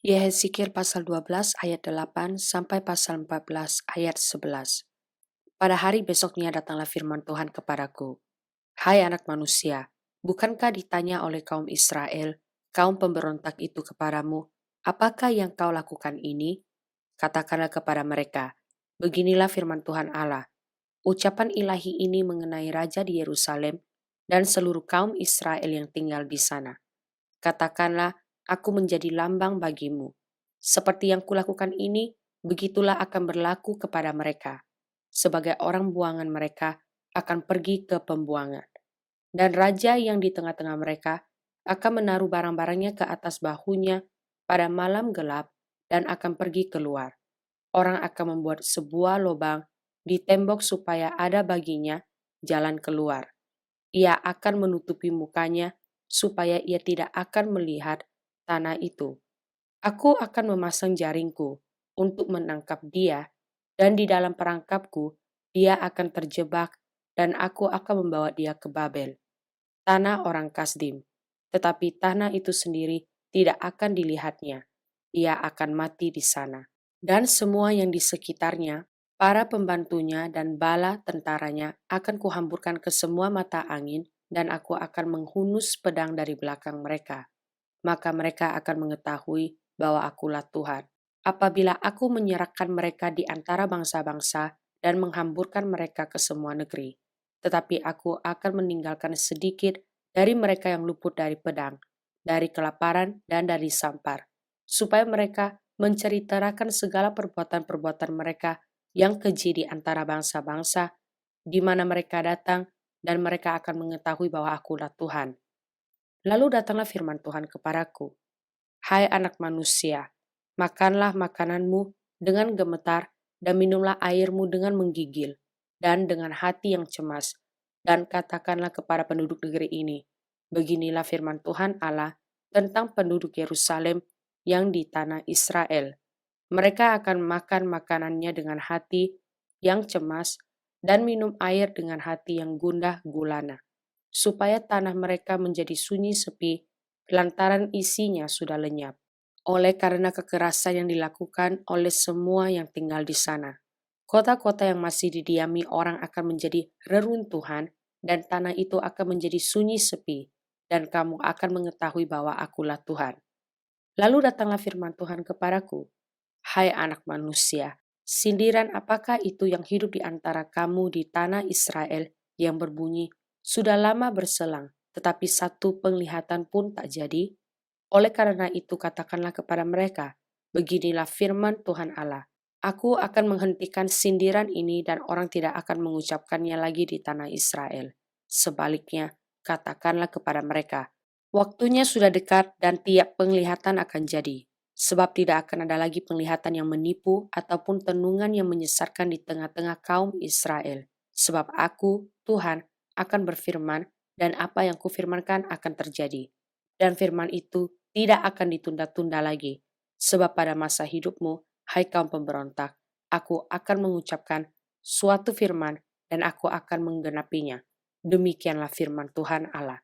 Yehezkiel pasal 12 ayat 8 sampai pasal 14 ayat 11. Pada hari besoknya datanglah firman Tuhan kepadaku. Hai anak manusia, bukankah ditanya oleh kaum Israel, kaum pemberontak itu kepadamu, apakah yang kau lakukan ini? Katakanlah kepada mereka, beginilah firman Tuhan Allah. Ucapan ilahi ini mengenai Raja di Yerusalem dan seluruh kaum Israel yang tinggal di sana. Katakanlah, aku menjadi lambang bagimu. Seperti yang kulakukan ini, begitulah akan berlaku kepada mereka. Sebagai orang buangan mereka akan pergi ke pembuangan. Dan raja yang di tengah-tengah mereka akan menaruh barang-barangnya ke atas bahunya pada malam gelap dan akan pergi keluar. Orang akan membuat sebuah lubang di tembok supaya ada baginya jalan keluar. Ia akan menutupi mukanya supaya ia tidak akan melihat tanah itu. Aku akan memasang jaringku untuk menangkap dia, dan di dalam perangkapku dia akan terjebak, dan aku akan membawa dia ke Babel, tanah orang Kasdim. Tetapi tanah itu sendiri tidak akan dilihatnya. Ia akan mati di sana. Dan semua yang di sekitarnya, para pembantunya dan bala tentaranya akan kuhamburkan ke semua mata angin, dan aku akan menghunus pedang dari belakang mereka. Maka mereka akan mengetahui bahwa akulah Tuhan. Apabila aku menyerahkan mereka di antara bangsa-bangsa dan menghamburkan mereka ke semua negeri. Tetapi aku akan meninggalkan sedikit dari mereka yang luput dari pedang, dari kelaparan dan dari sampar, supaya mereka menceritakan segala perbuatan-perbuatan mereka yang keji di antara bangsa-bangsa, di mana mereka datang, dan mereka akan mengetahui bahwa akulah Tuhan. Lalu datanglah firman Tuhan kepadaku, hai anak manusia, makanlah makananmu dengan gemetar dan minumlah airmu dengan menggigil dan dengan hati yang cemas, dan katakanlah kepada penduduk negeri ini, beginilah firman Tuhan Allah tentang penduduk Yerusalem yang di tanah Israel. Mereka akan makan makanannya dengan hati yang cemas dan minum air dengan hati yang gundah gulana, supaya tanah mereka menjadi sunyi sepi lantaran isinya sudah lenyap, oleh karena kekerasan yang dilakukan oleh semua yang tinggal di sana. Kota-kota yang masih didiami orang akan menjadi reruntuhan, dan tanah itu akan menjadi sunyi sepi, dan kamu akan mengetahui bahwa akulah Tuhan. Lalu datanglah firman Tuhan kepadaku, hai anak manusia, sindiran apakah itu yang hidup di antara kamu di tanah Israel yang berbunyi, sudah lama berselang, tetapi satu penglihatan pun tak jadi? Oleh karena itu katakanlah kepada mereka, beginilah firman Tuhan Allah, aku akan menghentikan sindiran ini dan orang tidak akan mengucapkannya lagi di tanah Israel. Sebaliknya, katakanlah kepada mereka, waktunya sudah dekat dan tiap penglihatan akan jadi. Sebab tidak akan ada lagi penglihatan yang menipu ataupun tenungan yang menyesatkan di tengah-tengah kaum Israel. Sebab aku, Tuhan, akan berfirman dan apa yang kufirmankan akan terjadi. Dan firman itu tidak akan ditunda-tunda lagi. Sebab pada masa hidupmu, hai kaum pemberontak, aku akan mengucapkan suatu firman dan aku akan menggenapinya. Demikianlah firman Tuhan Allah.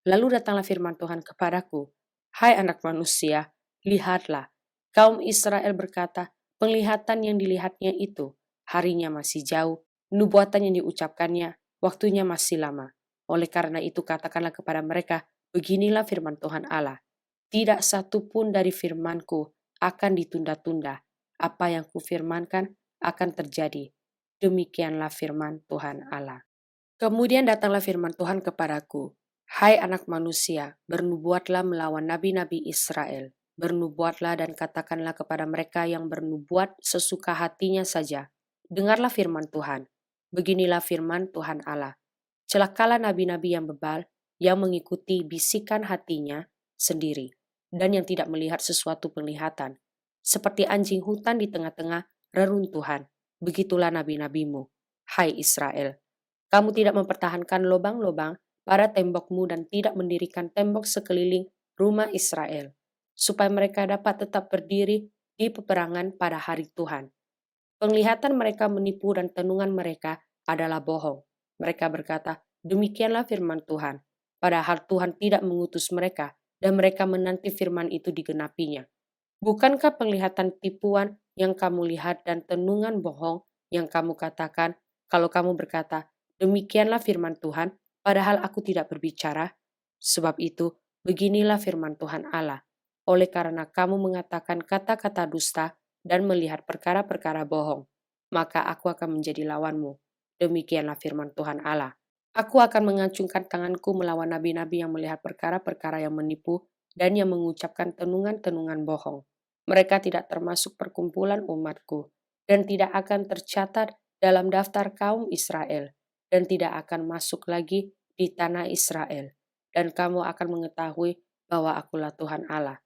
Lalu datanglah firman Tuhan kepadaku, hai anak manusia, lihatlah, kaum Israel berkata, penglihatan yang dilihatnya itu, harinya masih jauh, nubuatan yang diucapkannya, waktunya masih lama. Oleh karena itu katakanlah kepada mereka, beginilah firman Tuhan Allah, tidak satu pun dari firmanku akan ditunda-tunda, apa yang kufirmankan akan terjadi. Demikianlah firman Tuhan Allah. Kemudian datanglah firman Tuhan kepadaku, hai anak manusia, bernubuatlah melawan nabi-nabi Israel. Bernubuatlah dan katakanlah kepada mereka yang bernubuat sesuka hatinya saja. Dengarlah firman Tuhan. Beginilah firman Tuhan Allah. Celakalah nabi-nabi yang bebal, yang mengikuti bisikan hatinya sendiri, dan yang tidak melihat sesuatu penglihatan. Seperti anjing hutan di tengah-tengah reruntuhan, begitulah nabi-nabimu, hai Israel. Kamu tidak mempertahankan lubang-lubang pada tembokmu dan tidak mendirikan tembok sekeliling rumah Israel, supaya mereka dapat tetap berdiri di peperangan pada hari Tuhan. Penglihatan mereka menipu dan tenungan mereka adalah bohong. Mereka berkata, demikianlah firman Tuhan, padahal Tuhan tidak mengutus mereka dan mereka menanti firman itu digenapinya. Bukankah penglihatan tipuan yang kamu lihat dan tenungan bohong yang kamu katakan, kalau kamu berkata, demikianlah firman Tuhan, padahal aku tidak berbicara? Sebab itu, beginilah firman Tuhan Allah. Oleh karena kamu mengatakan kata-kata dusta dan melihat perkara-perkara bohong, maka aku akan menjadi lawanmu. Demikianlah firman Tuhan Allah. Aku akan mengacungkan tanganku melawan nabi-nabi yang melihat perkara-perkara yang menipu dan yang mengucapkan tenungan-tenungan bohong. Mereka tidak termasuk perkumpulan umatku dan tidak akan tercatat dalam daftar kaum Israel dan tidak akan masuk lagi di tanah Israel. Dan kamu akan mengetahui bahwa akulah Tuhan Allah.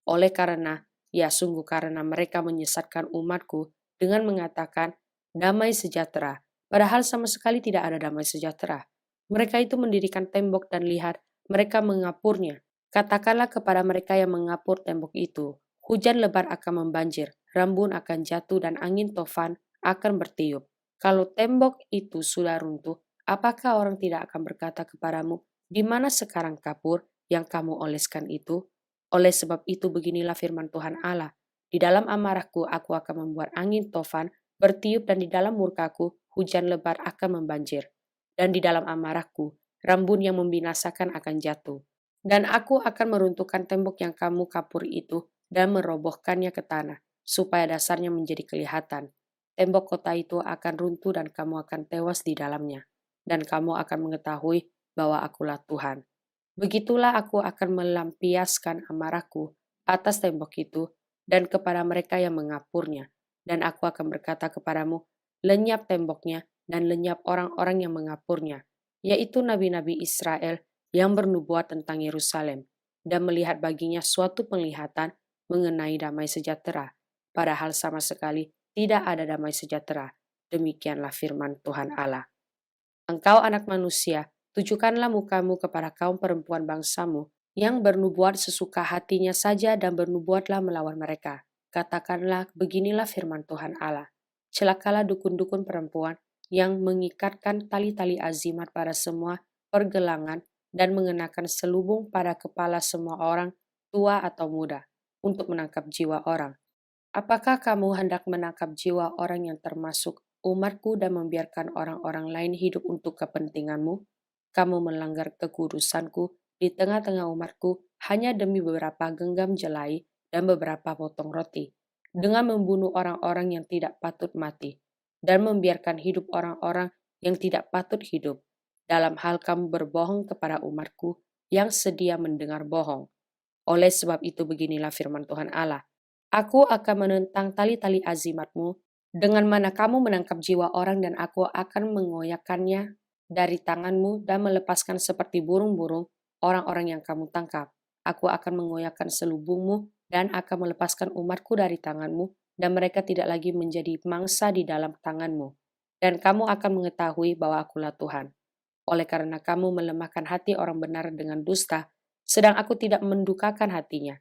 Oleh karena, ya sungguh karena mereka menyesatkan umatku dengan mengatakan damai sejahtera, padahal sama sekali tidak ada damai sejahtera. Mereka itu mendirikan tembok dan lihat, mereka mengapurnya. Katakanlah kepada mereka yang mengapur tembok itu, hujan lebat akan membanjir, rembun akan jatuh dan angin tofan akan bertiup. Kalau tembok itu sudah runtuh, apakah orang tidak akan berkata kepadamu, di mana sekarang kapur yang kamu oleskan itu? Oleh sebab itu beginilah firman Tuhan Allah, di dalam amarahku aku akan membuat angin tofan bertiup dan di dalam murkaku hujan lebat akan membanjir. Dan di dalam amarahku rambun yang membinasakan akan jatuh. Dan aku akan meruntuhkan tembok yang kamu kapur itu dan merobohkannya ke tanah, supaya dasarnya menjadi kelihatan. Tembok kota itu akan runtuh dan kamu akan tewas di dalamnya. Dan kamu akan mengetahui bahwa akulah Tuhan. Begitulah aku akan melampiaskan amarahku atas tembok itu dan kepada mereka yang mengapurnya. Dan aku akan berkata kepadamu, lenyap temboknya dan lenyap orang-orang yang mengapurnya, yaitu nabi-nabi Israel yang bernubuat tentang Yerusalem dan melihat baginya suatu penglihatan mengenai damai sejahtera. Padahal sama sekali tidak ada damai sejahtera. Demikianlah firman Tuhan Allah. Engkau anak manusia, tujukanlah mukamu kepada kaum perempuan bangsamu yang bernubuat sesuka hatinya saja dan bernubuatlah melawan mereka. Katakanlah, beginilah firman Tuhan Allah. Celakalah dukun-dukun perempuan yang mengikatkan tali-tali azimat pada semua pergelangan dan mengenakan selubung pada kepala semua orang, tua atau muda, untuk menangkap jiwa orang. Apakah kamu hendak menangkap jiwa orang yang termasuk umatku dan membiarkan orang-orang lain hidup untuk kepentinganmu? Kamu melanggar kekudusanku di tengah-tengah umatku hanya demi beberapa genggam jelai dan beberapa potong roti, dengan membunuh orang-orang yang tidak patut mati, dan membiarkan hidup orang-orang yang tidak patut hidup. Dalam hal kamu berbohong kepada umatku yang sedia mendengar bohong. Oleh sebab itu beginilah firman Tuhan Allah. Aku akan menentang tali-tali azimatmu, dengan mana kamu menangkap jiwa orang dan aku akan mengoyakkannya dari tanganmu dan melepaskan seperti burung-burung orang-orang yang kamu tangkap. Aku akan mengoyakkan selubungmu dan akan melepaskan umatku dari tanganmu dan mereka tidak lagi menjadi mangsa di dalam tanganmu. Dan kamu akan mengetahui bahwa akulah Tuhan. Oleh karena kamu melemahkan hati orang benar dengan dusta, sedang aku tidak mendukakan hatinya.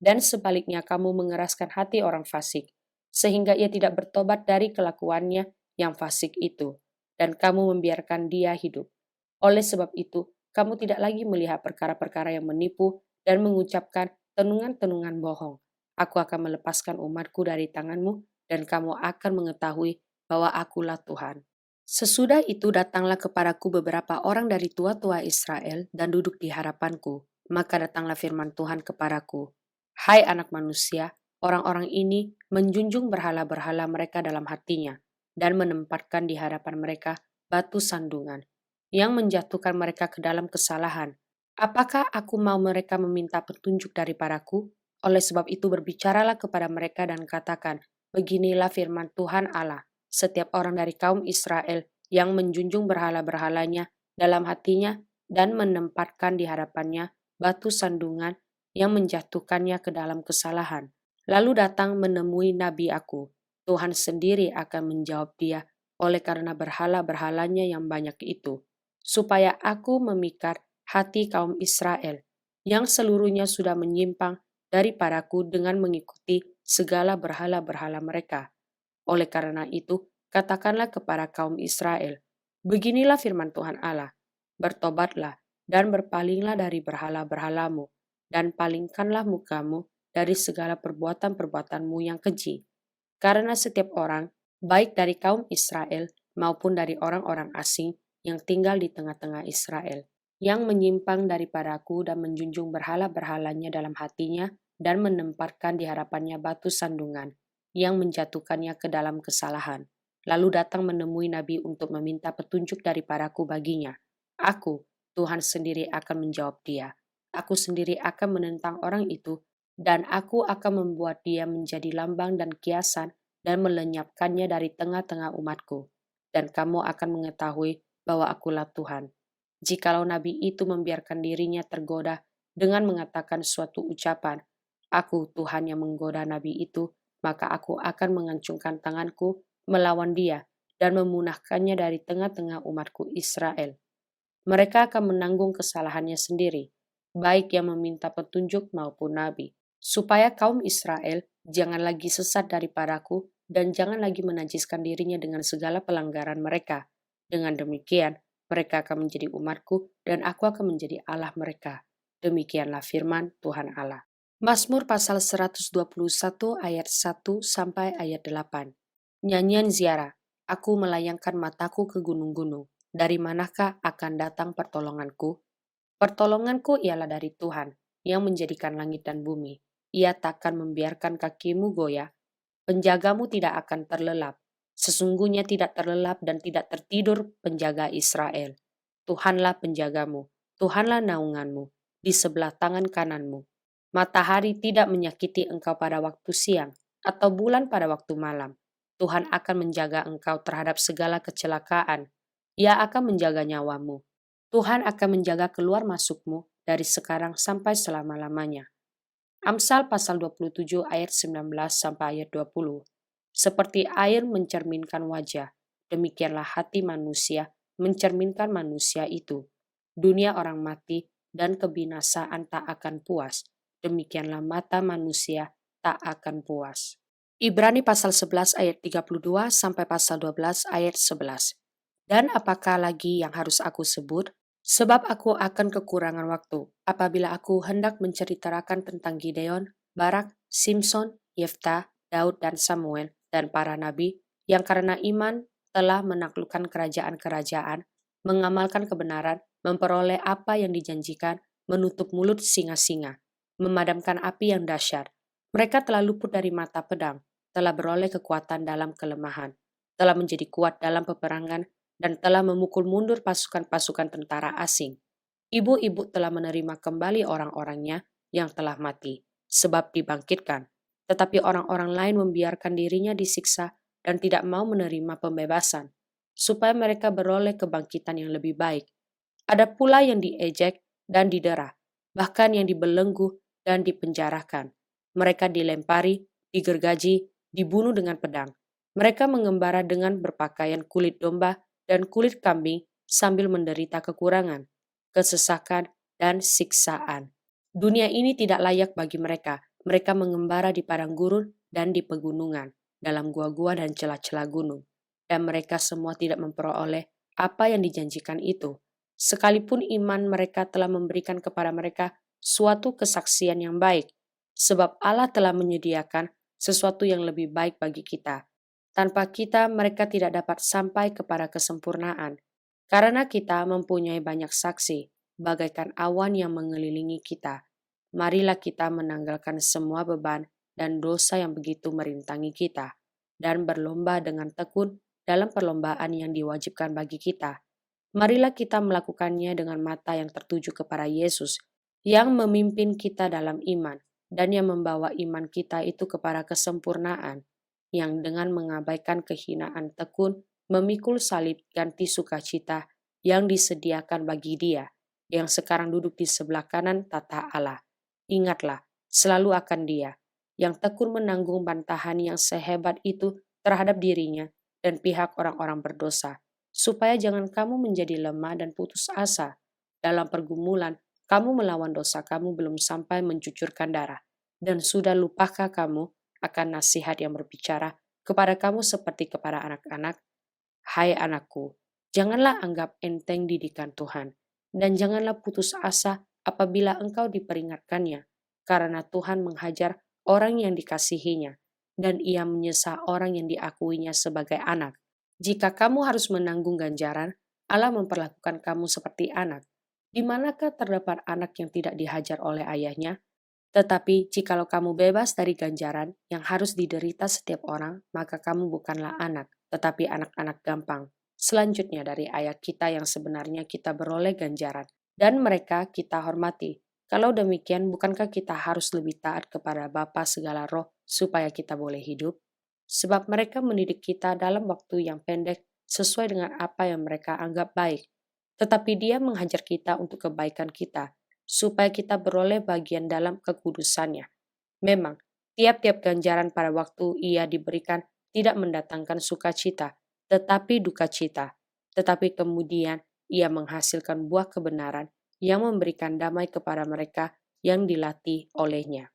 Dan sebaliknya kamu mengeraskan hati orang fasik, sehingga ia tidak bertobat dari kelakuannya yang fasik itu, dan kamu membiarkan dia hidup. Oleh sebab itu, kamu tidak lagi melihat perkara-perkara yang menipu dan mengucapkan tenungan-tenungan bohong. Aku akan melepaskan umatku dari tanganmu, dan kamu akan mengetahui bahwa akulah Tuhan. Sesudah itu datanglah kepadaku beberapa orang dari tua-tua Israel dan duduk di hadapanku. Maka datanglah firman Tuhan kepadaku. Hai anak manusia, orang-orang ini menjunjung berhala-berhala mereka dalam hatinya dan menempatkan di hadapan mereka batu sandungan yang menjatuhkan mereka ke dalam kesalahan. Apakah aku mau mereka meminta petunjuk daripadaku? Oleh sebab itu berbicaralah kepada mereka dan katakan, beginilah firman Tuhan Allah. Setiap orang dari kaum Israel yang menjunjung berhala-berhalanya dalam hatinya dan menempatkan di hadapannya batu sandungan yang menjatuhkannya ke dalam kesalahan. Lalu datang menemui nabi aku. Tuhan sendiri akan menjawab dia oleh karena berhala-berhalanya yang banyak itu, supaya aku memikat hati kaum Israel yang seluruhnya sudah menyimpang daripadaku dengan mengikuti segala berhala-berhala mereka. Oleh karena itu, katakanlah kepada kaum Israel, beginilah firman Tuhan Allah, bertobatlah dan berpalinglah dari berhala-berhalamu, dan palingkanlah mukamu dari segala perbuatan-perbuatanmu yang keji. Karena setiap orang, baik dari kaum Israel maupun dari orang-orang asing yang tinggal di tengah-tengah Israel, yang menyimpang daripadaku dan menjunjung berhala-berhalanya dalam hatinya dan menempatkan di hadapannya batu sandungan, yang menjatuhkannya ke dalam kesalahan, lalu datang menemui Nabi untuk meminta petunjuk daripadaku baginya. Aku, Tuhan sendiri akan menjawab dia. Aku sendiri akan menentang orang itu, dan aku akan membuat dia menjadi lambang dan kiasan dan melenyapkannya dari tengah-tengah umatku. Dan kamu akan mengetahui bahwa akulah Tuhan. Jikalau nabi itu membiarkan dirinya tergoda dengan mengatakan suatu ucapan, aku Tuhan yang menggoda nabi itu, maka aku akan mengancungkan tanganku melawan dia dan memunahkannya dari tengah-tengah umatku Israel. Mereka akan menanggung kesalahannya sendiri, baik yang meminta petunjuk maupun nabi, supaya kaum Israel jangan lagi sesat daripadaku dan jangan lagi menajiskan dirinya dengan segala pelanggaran mereka. Dengan demikian, mereka akan menjadi umatku dan aku akan menjadi Allah mereka. Demikianlah firman Tuhan Allah. Mazmur pasal 121 ayat 1 sampai ayat 8. Nyanyian ziarah. Aku melayangkan mataku ke gunung-gunung. Dari manakah akan datang pertolonganku? Pertolonganku ialah dari Tuhan, yang menjadikan langit dan bumi. Ia takkan membiarkan kakimu goyah. Penjagamu tidak akan terlelap. Sesungguhnya tidak terlelap dan tidak tertidur penjaga Israel. Tuhanlah penjagamu, Tuhanlah naunganmu, di sebelah tangan kananmu. Matahari tidak menyakiti engkau pada waktu siang, atau bulan pada waktu malam. Tuhan akan menjaga engkau terhadap segala kecelakaan. Ia akan menjaga nyawamu. Tuhan akan menjaga keluar masukmu dari sekarang sampai selama-lamanya. Amsal pasal 27 ayat 19 sampai ayat 20. Seperti air mencerminkan wajah, demikianlah hati manusia mencerminkan manusia itu. Dunia orang mati dan kebinasaan tak akan puas, demikianlah mata manusia tak akan puas. Ibrani pasal 11 ayat 32 sampai pasal 12 ayat 11. Dan apakah lagi yang harus aku sebut? Sebab aku akan kekurangan waktu apabila aku hendak menceritakan tentang Gideon, Barak, Simson, Yefta, Daud dan Samuel dan para nabi yang karena iman telah menaklukkan kerajaan-kerajaan, mengamalkan kebenaran, memperoleh apa yang dijanjikan, menutup mulut singa-singa, memadamkan api yang dahsyat. Mereka telah luput dari mata pedang, telah beroleh kekuatan dalam kelemahan, telah menjadi kuat dalam peperangan, dan telah memukul mundur pasukan-pasukan tentara asing. Ibu-ibu telah menerima kembali orang-orangnya yang telah mati, sebab dibangkitkan. Tetapi orang-orang lain membiarkan dirinya disiksa dan tidak mau menerima pembebasan, supaya mereka beroleh kebangkitan yang lebih baik. Ada pula yang diejek dan didera, bahkan yang dibelenggu dan dipenjarakan. Mereka dilempari, digergaji, dibunuh dengan pedang. Mereka mengembara dengan berpakaian kulit domba dan kulit kambing sambil menderita kekurangan, kesesakan, dan siksaan. Dunia ini tidak layak bagi mereka. Mereka mengembara di padang gurun dan di pegunungan, dalam gua-gua dan celah-celah gunung. Dan mereka semua tidak memperoleh apa yang dijanjikan itu. Sekalipun iman mereka telah memberikan kepada mereka suatu kesaksian yang baik, sebab Allah telah menyediakan sesuatu yang lebih baik bagi kita. Tanpa kita, mereka tidak dapat sampai kepada kesempurnaan. Karena kita mempunyai banyak saksi, bagaikan awan yang mengelilingi kita. Marilah kita menanggalkan semua beban dan dosa yang begitu merintangi kita, dan berlomba dengan tekun dalam perlombaan yang diwajibkan bagi kita. Marilah kita melakukannya dengan mata yang tertuju kepada Yesus, yang memimpin kita dalam iman, dan yang membawa iman kita itu kepada kesempurnaan, yang dengan mengabaikan kehinaan tekun, memikul salib ganti sukacita yang disediakan bagi Dia, yang sekarang duduk di sebelah kanan tata Allah. Ingatlah, selalu akan Dia, yang tekun menanggung bantahan yang sehebat itu terhadap dirinya dan pihak orang-orang berdosa, supaya jangan kamu menjadi lemah dan putus asa. Dalam pergumulan, kamu melawan dosa kamu belum sampai mencucurkan darah, dan sudah lupakah kamu akan nasihat yang berbicara kepada kamu seperti kepada anak-anak? Hai anakku, janganlah anggap enteng didikan Tuhan, dan janganlah putus asa apabila engkau diperingatkannya. karena Tuhan menghajar orang yang dikasihinya, dan Ia menyesal orang yang diakuinya sebagai anak. Jika kamu harus menanggung ganjaran, Allah memperlakukan kamu seperti anak. Di manakah terdapat anak yang tidak dihajar oleh ayahnya? Tetapi jikalau kamu bebas dari ganjaran yang harus diderita setiap orang, maka kamu bukanlah anak, tetapi anak-anak gampang. Selanjutnya dari ayat kita yang sebenarnya kita beroleh ganjaran, dan mereka kita hormati. Kalau demikian, bukankah kita harus lebih taat kepada Bapa segala roh supaya kita boleh hidup? Sebab mereka mendidik kita dalam waktu yang pendek sesuai dengan apa yang mereka anggap baik. Tetapi Dia menghajar kita untuk kebaikan kita, supaya kita beroleh bagian dalam kekudusannya. Memang, tiap-tiap ganjaran pada waktu Ia diberikan tidak mendatangkan sukacita, tetapi duka cita. Tetapi kemudian Ia menghasilkan buah kebenaran yang memberikan damai kepada mereka yang dilatih olehnya.